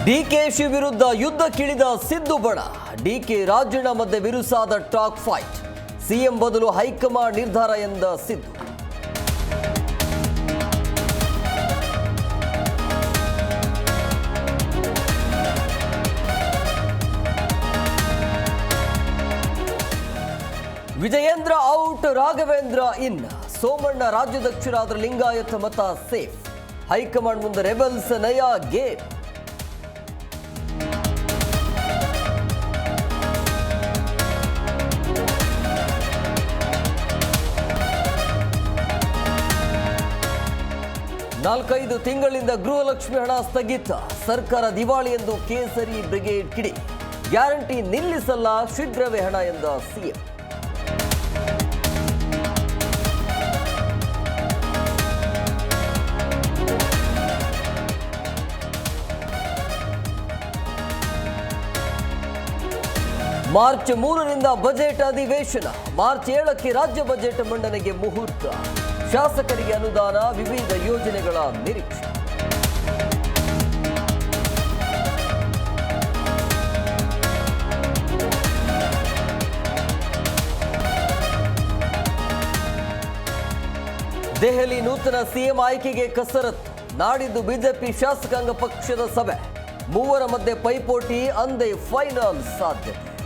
ಡಿಕೆಶಿ ವಿರುದ್ಧ ಯುದ್ಧಕ್ಕಿಳಿದ ಸಿದ್ದು ಬಣ ಡಿಕೆ ರಾಜಣ್ಣ ಮಧ್ಯೆ ಬಿರುಸಾದ ಟಾಕ್ ಫೈಟ್. ಸಿಎಂ ಬದಲು ಹೈಕಮಾಂಡ್ ನಿರ್ಧಾರ ಎಂದ ಸಿದ್ದು. ವಿಜಯೇಂದ್ರ ಔಟ್, ರಾಘವೇಂದ್ರ ಇನ್. ಸೋಮಣ್ಣ ರಾಜ್ಯಾಧ್ಯಕ್ಷರಾದ ಲಿಂಗಾಯತ ಮತ ಸೇಫ್. ಹೈಕಮಾಂಡ್ ಮುಂದೆ ರೆಬಲ್ಸ್ ನಯಾ ಗೇಮ್. ನಾಲ್ಕೈದು ತಿಂಗಳಿಂದ ಗೃಹಲಕ್ಷ್ಮಿ ಹಣ ಸ್ಥಗಿತ. ಸರ್ಕಾರ ದಿವಾಳಿ ಎಂದು ಕೇಸರಿ ಬ್ರಿಗೇಡ್ ಕಿಡಿ. ಗ್ಯಾರಂಟಿ ನಿಲ್ಲಿಸಲ್ಲ, ಶೀಘ್ರವೇ ಹಣ ಎಂದ ಸಿಎಂ. ಮಾರ್ಚ್ 3ರಿಂದ ಬಜೆಟ್ ಅಧಿವೇಶನ. ಮಾರ್ಚ್ 7ಕ್ಕೆ ರಾಜ್ಯ ಬಜೆಟ್ ಮಂಡನೆಗೆ ಮುಹೂರ್ತ. ಶಾಸಕರಿಗೆ ಅನುದಾನ, ವಿವಿಧ ಯೋಜನೆಗಳ ನಿರೀಕ್ಷೆ. ದೆಹಲಿ ನೂತನ ಸಿಎಂ ಆಯ್ಕೆಗೆ ಕಸರತ್ತು. ನಾಡಿದ್ದು ಬಿಜೆಪಿ ಶಾಸಕಾಂಗ ಪಕ್ಷದ ಸಭೆ. ಮೂವರ ಮಧ್ಯೆ ಪೈಪೋಟಿ, ಅಂದೇ ಫೈನಲ್ ಸಾಧ್ಯತೆ.